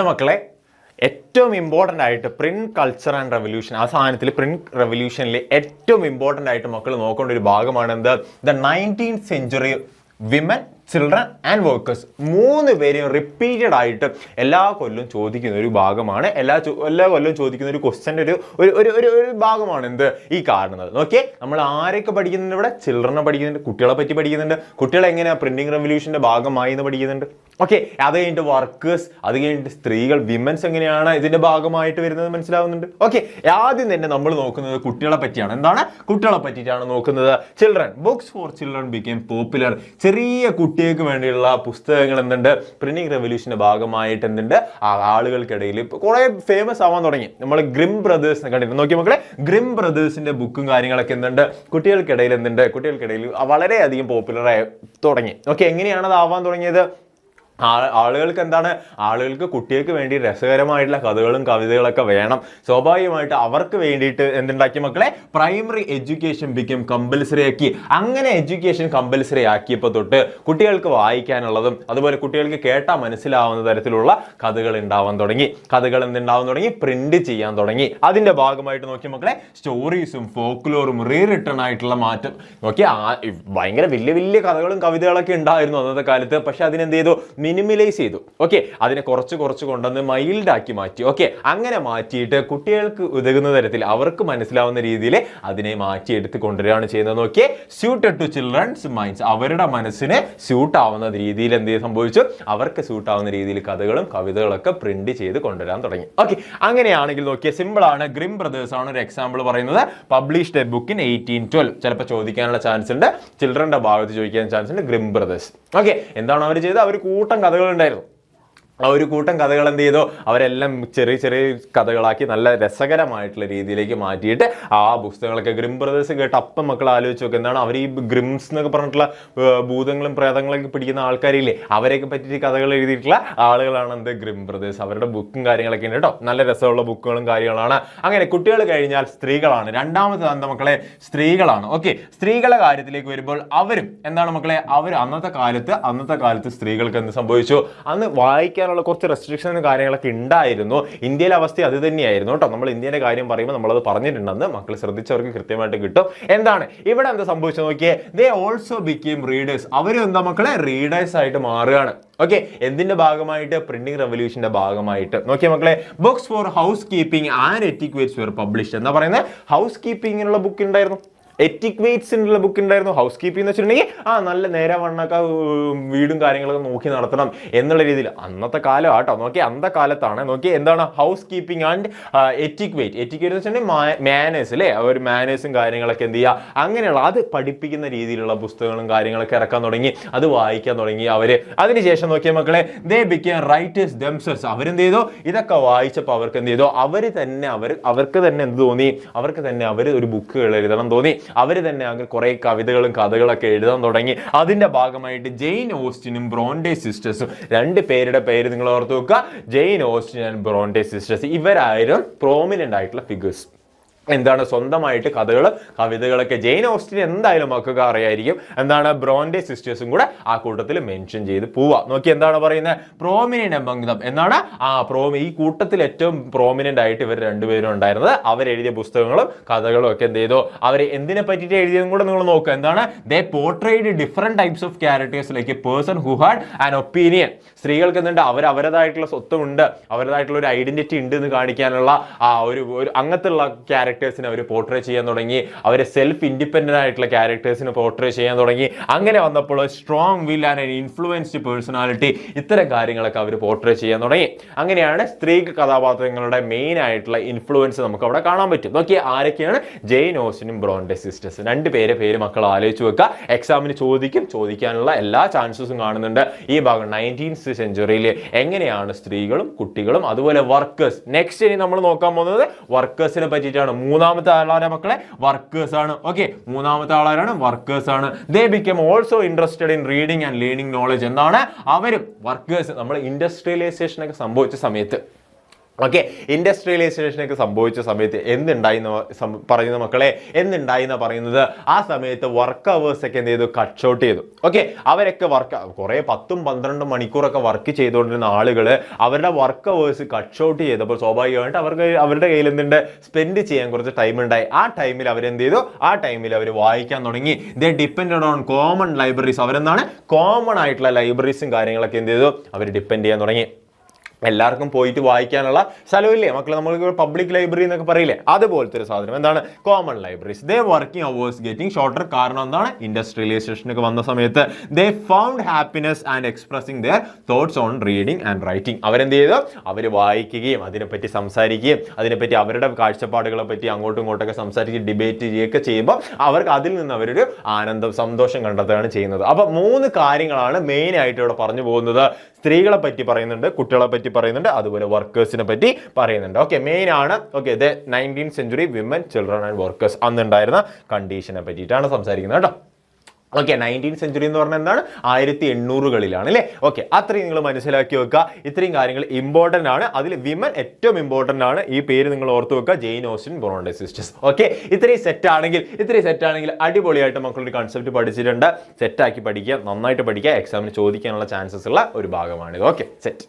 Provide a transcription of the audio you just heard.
മക്കളെ ഏറ്റവും ഇമ്പോർട്ടൻ്റ് ആയിട്ട് പ്രിന്റ് കൾച്ചർ ആൻഡ് റെവല്യൂഷൻ ആ സാധനത്തിൽ പ്രിന്റ് റെവല്യൂഷനിൽ ഏറ്റവും ഇമ്പോർട്ടൻ്റ് ആയിട്ട് മക്കൾ നോക്കേണ്ട ഒരു ഭാഗമാണ് എന്ത് the 19th century women children and workers മൂന്ന് പേരെയും റിപ്പീറ്റഡ് ആയിട്ട് എല്ലാ കൊല്ലവും ചോദിക്കുന്ന ഒരു ഭാഗമാണ് എല്ലാ കൊല്ലവും ചോദിക്കുന്ന ഒരു ക്വസ്റ്റ്യൻ്റെ ഒരു ഭാഗമാണ് എന്ത് ഈ കാണുന്നത്. നോക്കിയേ, നമ്മൾ ആരൊക്കെ പഠിക്കുന്നുണ്ട് ഇവിടെ? ചിൽഡ്രനെ പഠിക്കുന്നുണ്ട്, കുട്ടികളെ പറ്റി പഠിക്കുന്നുണ്ട്, കുട്ടികളെ എങ്ങനെയാണ് പ്രിന്റിംഗ് റെവല്യൂഷൻ്റെ ഭാഗമായി എന്ന് പഠിക്കുന്നുണ്ട്. ഓക്കെ, അത് കഴിഞ്ഞിട്ട് വർക്കേഴ്സ്, അത് കഴിഞ്ഞിട്ട് സ്ത്രീകൾ, വിമൻസ് എങ്ങനെയാണ് ഇതിന്റെ ഭാഗമായിട്ട് വരുന്നത് മനസ്സിലാവുന്നുണ്ട്. ഓക്കെ, ആദ്യം തന്നെ നമ്മൾ നോക്കുന്നത് കുട്ടികളെ പറ്റിയാണ്. എന്താണ്? കുട്ടികളെ പറ്റിയിട്ടാണ് നോക്കുന്നത്. Children books for children became popular. ചെറിയ കുട്ടികൾക്ക് വേണ്ടിയുള്ള പുസ്തകങ്ങൾ എന്തുണ്ട്? പ്രിന്റിംഗ് റെവല്യൂഷന്റെ ഭാഗമായിട്ട് എന്തുണ്ട്? ആളുകൾക്കിടയിൽ കുറെ ഫേമസ് ആവാൻ തുടങ്ങി. നമ്മൾ ഗ്രിം ബ്രദേഴ്സ് കണ്ടിട്ട് നോക്കിയ മക്കളെ, ഗ്രിം ബ്രദേഴ്സിന്റെ ബുക്കും കാര്യങ്ങളൊക്കെ എന്തുണ്ട്? കുട്ടികൾക്കിടയിൽ എന്തുണ്ട്? കുട്ടികൾക്കിടയിൽ വളരെയധികം പോപ്പുലർ ആയി തുടങ്ങി. ഓക്കെ, എങ്ങനെയാണ് അത് ആവാൻ തുടങ്ങിയത്? ആളുകൾക്ക് എന്താണ്? ആളുകൾക്ക് കുട്ടികൾക്ക് വേണ്ടി രസകരമായിട്ടുള്ള കഥകളും കവിതകളൊക്കെ വേണം. സ്വാഭാവികമായിട്ട് അവർക്ക് വേണ്ടിയിട്ട് എന്തുണ്ടാക്കി മക്കളെ? പ്രൈമറി എഡ്യൂക്കേഷൻ ബിക്കം കമ്പൽസറി ആക്കി. അങ്ങനെ എഡ്യൂക്കേഷൻ കമ്പൽസറി ആക്കിയപ്പോൾ തൊട്ട് കുട്ടികൾക്ക് വായിക്കാനുള്ളതും അതുപോലെ കുട്ടികൾക്ക് കേട്ടാൽ മനസ്സിലാവുന്ന തരത്തിലുള്ള കഥകൾ ഉണ്ടാവാൻ തുടങ്ങി. കഥകൾ എന്തുണ്ടാവാൻ തുടങ്ങി? പ്രിന്റ് ചെയ്യാൻ തുടങ്ങി. അതിന്റെ ഭാഗമായിട്ട് നോക്കിയ മക്കളെ, സ്റ്റോറീസും ഫോക്ലോറും റിട്ടേൺ ആയിട്ടുള്ള മാറ്റം നോക്കി. ഭയങ്കര വലിയ വലിയ കഥകളും കവിതകളൊക്കെ ഉണ്ടായിരുന്നു അന്നത്തെ കാലത്ത്. പക്ഷെ അതിനെന്ത് ചെയ്തു? മിനിമലൈസ് ചെയ്തു. ഓക്കെ, അതിനെ കുറച്ച് കൊണ്ടുവന്ന് മൈൽഡ് ആക്കി മാറ്റി. ഓക്കെ, അങ്ങനെ മാറ്റിയിട്ട് കുട്ടികൾക്ക് ഉതകുന്ന തരത്തിൽ അവർക്ക് മനസ്സിലാവുന്ന രീതിയിൽ അതിനെ മാറ്റിയെടുത്ത് കൊണ്ടുവരികയാണ് ചെയ്യുന്നത്. നോക്കിയേ, സ്യൂട്ടഡ് ടു ചിൽഡ്രൻസ് മൈൻഡ്സ്. അവരുടെ മനസ്സിന് സ്യൂട്ട് ആവുന്ന രീതിയിൽ എന്ത് സംഭവിച്ചു? അവർക്ക് സ്യൂട്ട് ആവുന്ന രീതിയിൽ കഥകളും കവിതകളൊക്കെ പ്രിന്റ് ചെയ്ത് കൊണ്ടുവരാൻ തുടങ്ങി. ഓക്കെ, അങ്ങനെയാണെങ്കിൽ നോക്കിയേ, സിമ്പിൾ ആണ്. ഗ്രിം ബ്രദേഴ്സ് ആണ് ഒരു എക്സാമ്പിൾ പറയുന്നത്. Published A book in 1812. ചിലപ്പോൾ ചോദിക്കാനുള്ള ചാൻസ് ഉണ്ട്, ചിൽഡ്രന്റെ ഭാഗത്ത് ചോദിക്കാൻ ചാൻസ് ഉണ്ട്. Grim brothers. ഓക്കെ, എന്താണ് അവർ ചെയ്തത്? അവർ കൂട്ടം കഥകളുണ്ടായിരുന്നു. ആ ഒരു കൂട്ടം കഥകൾ എന്ത് ചെയ്തു? അവരെല്ലാം ചെറിയ ചെറിയ കഥകളാക്കി നല്ല രസകരമായിട്ടുള്ള രീതിയിലേക്ക് മാറ്റിയിട്ട് ആ പുസ്തകങ്ങളൊക്കെ ഗ്രിം ബ്രദേഴ്സ് കേട്ട് അപ്പം മക്കൾ ആലോചിച്ച് നോക്കുക. എന്താണ് അവർ ഈ ഗ്രിംസ് എന്നൊക്കെ പറഞ്ഞിട്ടുള്ള ഭൂതങ്ങളും പ്രേതങ്ങളൊക്കെ പിടിക്കുന്ന ആൾക്കാരില്ലേ, അവരെയൊക്കെ പറ്റിയിട്ട് കഥകൾ എഴുതിയിട്ടുള്ള ആളുകളാണ് എന്ത്? Grim brothers. അവരുടെ ബുക്കും കാര്യങ്ങളൊക്കെ ഉണ്ട് കേട്ടോ, നല്ല രസമുള്ള ബുക്കുകളും കാര്യങ്ങളാണ്. അങ്ങനെ കുട്ടികൾ കഴിഞ്ഞാൽ സ്ത്രീകളാണ്. രണ്ടാമത്തെ എന്താ മക്കളെ? സ്ത്രീകളാണ്. ഓക്കെ, സ്ത്രീകളുടെ കാര്യത്തിലേക്ക് വരുമ്പോൾ അവരും എന്താണ് മക്കളെ? അവർ അന്നത്തെ കാലത്ത് സ്ത്രീകൾക്ക് എന്ത് സംഭവിച്ചു? അന്ന് വായിക്കാനുള്ള കുറച്ച് റെസ്ട്രിക്ഷൻ കാര്യങ്ങളൊക്കെ ഉണ്ടായിരുന്നു. ഇന്ത്യയിലെ അവസ്ഥ അത് തന്നെയായിരുന്നു കേട്ടോ. നമ്മൾ ഇന്ത്യയുടെ കാര്യം പറയുമ്പോൾ നമ്മളത് പറഞ്ഞിട്ടുണ്ടെന്ന് മക്കൾ ശ്രദ്ധിച്ചവർക്ക് കൃത്യമായിട്ട് കിട്ടും. എന്താണ് ഇവിടെ എന്താ സംഭവിച്ചത് നോക്കിയേ? They also became readers. അവരും എന്താ മക്കളെ? റീഡേഴ്സ് ആയിട്ട് മാറുകയാണ്. ഓക്കെ, എന്തിന്റെ ഭാഗമായിട്ട്? പ്രിന്റിംഗ് റെവല്യൂഷന്റെ ഭാഗമായിട്ട്. നോക്കിയ മക്കളെ, books for housekeeping and etiquettes were published. എന്താ പറയുന്നത്? ഹൗസ് കീപ്പിങ്ങിനുള്ള ബുക്ക് ഉണ്ടായിരുന്നു, എറ്റിക്വേറ്റ്സിനുള്ള ബുക്ക് ഉണ്ടായിരുന്നു. ഹൗസ് കീപ്പിംഗ് എന്ന് വെച്ചിട്ടുണ്ടെങ്കിൽ നല്ല നേരെ വണ്ണൊക്കെ വീടും കാര്യങ്ങളൊക്കെ നോക്കി നടത്തണം എന്നുള്ള രീതിയിൽ അന്നത്തെ കാലം ആട്ടോ. നോക്കി, അന്നത്തെ കാലത്താണ്. നോക്കി, എന്താണ് ഹൗസ് കീപ്പിംഗ് ആൻഡ് എറ്റിക്വേറ്റ് എന്ന് വെച്ചിട്ടുണ്ടെങ്കിൽ മാനേഴ്സ് അല്ലേ, ഒരു മാനേഴ്സും കാര്യങ്ങളൊക്കെ എന്ത് ചെയ്യുക, അങ്ങനെയുള്ള അത് പഠിപ്പിക്കുന്ന രീതിയിലുള്ള പുസ്തകങ്ങളും കാര്യങ്ങളൊക്കെ ഇറക്കാൻ തുടങ്ങി, അത് വായിക്കാൻ തുടങ്ങി അവര്. അതിനുശേഷം നോക്കിയ മക്കളെ, ദേ ബിക്കേം റൈറ്റേഴ്സ് ദംസെൽസ്. അവരെന്ത് ചെയ്തു? ഇതൊക്കെ വായിച്ചപ്പോൾ അവർക്ക് എന്ത് ചെയ്തു? അവർക്ക് തന്നെ എന്ത് തോന്നി? അവർക്ക് തന്നെ അവർ ഒരു ബുക്കുകൾ എഴുതണം തോന്നി. അവർ തന്നെ കുറെ കവിതകളും കഥകളൊക്കെ എഴുതാൻ തുടങ്ങി. അതിന്റെ ഭാഗമായിട്ട് ജെയിൻ ഓസ്റ്റിനും ബ്രോണ്ടെ സിസ്റ്റേഴ്സും, രണ്ട് പേരുടെ പേര് നിങ്ങൾ ഓർത്ത് വെക്കുക, Jane Austen and Bronte sisters. ഇവരായിരുന്നു പ്രോമിനന്റ് ആയിട്ടുള്ള ഫിഗേഴ്സ്. എന്താണ്? സ്വന്തമായിട്ട് കവിതകളൊക്കെ. ജെയിൻ ഓസ്റ്റിൻ എന്തായാലും മക്കൾക്ക് അറിയായിരിക്കും. എന്താണ്? ബ്രോണ്ടെ സിസ്റ്റേഴ്സും കൂടെ ആ കൂട്ടത്തിൽ മെൻഷൻ ചെയ്ത് പോവാ. നോക്കി, എന്താണ് പറയുന്നത്? Prominent among them. എന്താണ്? ഈ കൂട്ടത്തിൽ ഏറ്റവും പ്രോമിനന്റ് ആയിട്ട് ഇവർ രണ്ടുപേരും ഉണ്ടായിരുന്നത്. അവരെഴുതിയ പുസ്തകങ്ങളും കഥകളും ഒക്കെ എന്ത് ചെയ്തു? അവർ എന്തിനെ പറ്റിയിട്ട് എഴുതിയതും കൂടെ നിങ്ങൾ നോക്കുക. എന്താണ്? They portrayed different types of characters like a person who had an opinion. സ്ത്രീകൾക്ക് എന്തുണ്ട്? അവരവരുടേതായിട്ടുള്ള സ്വത്തുണ്ട്, അവരുടേതായിട്ടുള്ള ഒരു ഐഡന്റിറ്റി ഉണ്ട് എന്ന് കാണിക്കാനുള്ള ഒരു അങ്ങനത്തുള്ള ക്യാരക്ടേഴ്സിനെ അവർ പോർട്രേ ചെയ്യാൻ തുടങ്ങി. അവരെ സെൽഫ് ഇൻഡിപെൻഡന്റ് ആയിട്ടുള്ള ക്യാരക്ടേഴ്സിനെ പോർട്രേ ചെയ്യാൻ തുടങ്ങി. അങ്ങനെ വന്നപ്പോൾ strong will and influenced personality, ഇത്തരം കാര്യങ്ങളൊക്കെ അവർ പോർട്രേ ചെയ്യാൻ തുടങ്ങി. അങ്ങനെയാണ് സ്ത്രീ കഥാപാത്രങ്ങളുടെ മെയിൻ ആയിട്ടുള്ള ഇൻഫ്ലുവൻസ് നമുക്ക് അവിടെ കാണാൻ പറ്റും. നോക്കി, ആരൊക്കെയാണ്? ജെയിൻ ഓസ്റ്റിനും ബ്രോണ്ടെ സിസ്റ്റേഴ്സ്. രണ്ട് പേര് മക്കൾ ആലോചിച്ച് വെക്കുക. എക്സാമിന് ചോദിക്കാനുള്ള എല്ലാ ചാൻസസും കാണുന്നുണ്ട്. ഈ ഭാഗം 19th സെഞ്ചുറിയിൽ എങ്ങനെയാണ് സ്ത്രീകളും കുട്ടികളും അതുപോലെ വർക്കേഴ്സ്. നെക്സ്റ്റ് ഇനി നമ്മൾ നോക്കാൻ പോകുന്നത് വർക്കേഴ്സിനെ പറ്റിയിട്ടാണ്. മൂന്നാമത്തെ ആളാണ് മക്കളെ? വർക്കേഴ്സ് ആണ്. ഓക്കെ, മൂന്നാമത്തെ ആളാരാണ്? വർക്കേഴ്സ് ആണ്. ദേ become also interested in reading and learning knowledge. എന്താണ്? അവരും വർക്കേഴ്സ്. നമ്മൾ ഇൻഡസ്ട്രിയലൈസേഷൻ ഒക്കെ സംഭവിച്ച സമയത്ത് ഓക്കെ, ഇൻഡസ്ട്രിയലൈസേഷനൊക്കെ സംഭവിച്ച സമയത്ത് എന്തുണ്ടായി പറയുന്ന മക്കളെ, എന്തുണ്ടായി എന്നാ പറയുന്നത്, ആ സമയത്ത് വർക്ക് അവേഴ്സ് ഒക്കെ എന്ത് ചെയ്തു, കട്ട് ഷോട്ട് ചെയ്തു. ഓക്കെ, അവരൊക്കെ കുറേ 10-12 മണിക്കൂറൊക്കെ വർക്ക് ചെയ്തുകൊണ്ടിരുന്ന ആളുകൾ അവരുടെ വർക്ക് അവേഴ്സ് കട്ട് ഷോട്ട് ചെയ്തപ്പോൾ സ്വാഭാവികമായിട്ട് അവരുടെ കയ്യിൽ എന്തുണ്ട്, സ്പെൻഡ് ചെയ്യാൻ കുറച്ച് ടൈം ഉണ്ടായി. ആ ടൈമിൽ അവരെന്ത് ചെയ്തു, ആ ടൈമിൽ അവർ വായിക്കാൻ തുടങ്ങി. ദേ ഡിപ്പെൻഡഡ് ഓൺ കോമൺ ലൈബ്രറീസ്. അവരെന്താണ്, കോമൺ ആയിട്ടുള്ള ലൈബ്രറീസും കാര്യങ്ങളൊക്കെ എന്ത് ചെയ്തു, അവർ ഡിപ്പെൻഡ് ചെയ്യാൻ തുടങ്ങി. എല്ലാവർക്കും പോയിട്ട് വായിക്കാനുള്ള സ്ഥലമില്ലേ മക്കളെ, നമ്മൾ പബ്ലിക് ലൈബ്രറി എന്നൊക്കെ പറയില്ലേ, അതുപോലത്തെ ഒരു സാധനം. എന്താണ്, common libraries. They working hours getting shorter. കാരണം എന്താണ്, ഇൻഡസ്ട്രിയലൈസേഷനൊക്കെ വന്ന സമയത്ത് they found happiness and expressing their thoughts on reading and writing. അവരെന്ത് ചെയ്തു, അവർ വായിക്കുകയും അതിനെപ്പറ്റി സംസാരിക്കുകയും അതിനെപ്പറ്റി അവരുടെ കാഴ്ചപ്പാടുകളെ പറ്റി അങ്ങോട്ടും ഇങ്ങോട്ടൊക്കെ സംസാരിച്ച് ഡിബേറ്റ് ചെയ്യുകയൊക്കെ ചെയ്യുമ്പോൾ അവർക്ക് അതിൽ നിന്ന് അവരൊരു ആനന്ദം, സന്തോഷം കണ്ടെത്തുകയാണ് ചെയ്യുന്നത്. അപ്പൊ 3 കാര്യങ്ങളാണ് മെയിൻ ആയിട്ട് ഇവിടെ പറഞ്ഞു പോകുന്നത്. സ്ത്രീകളെ പറ്റി പറയുന്നുണ്ട്, കുട്ടികളെ പറ്റി പറയുന്നുണ്ട്, അതുപോലെ വർക്കേഴ്സിനെ പറ്റി പറയുന്നുണ്ട്. ഓക്കെ, മെയിൻ ആണ്. Okay, 19th century women, children and workers അന്നുണ്ടായിരുന്ന കണ്ടീഷനെ പറ്റിയിട്ടാണ് സംസാരിക്കുന്നത് കേട്ടോ. ഓക്കെ, 19th century എന്ന് പറഞ്ഞാൽ എന്താണ്, 1800-കളിലാണ് അല്ലേ. ഓക്കെ, അത്രയും നിങ്ങൾ മനസ്സിലാക്കി വെക്കുക. ഇത്രയും കാര്യങ്ങൾ ഇമ്പോർട്ടൻ്റ് ആണ്. അതിൽ വിമൻ ഏറ്റവും ഇമ്പോർട്ടൻ്റ് ആണ്. ഈ പേര് നിങ്ങൾ ഓർത്ത് വെക്കുക, ജെയിൻ ഓസ്റ്റൻ ബൊറോണ്ടെ സിസ്റ്റേഴ്സ്. ഓക്കെ, ഇത്രയും സെറ്റ് ആണെങ്കിൽ അടിപൊളിയായിട്ട് മക്കളൊരു കൺസെപ്റ്റ് പഠിച്ചിട്ടുണ്ട്. സെറ്റാക്കി പഠിക്കുക, നന്നായിട്ട് പഠിക്കുക. എക്സാമിന് ചോദിക്കാനുള്ള ചാൻസസ് ഉള്ള ഒരു ഭാഗമാണിത്. Okay, set.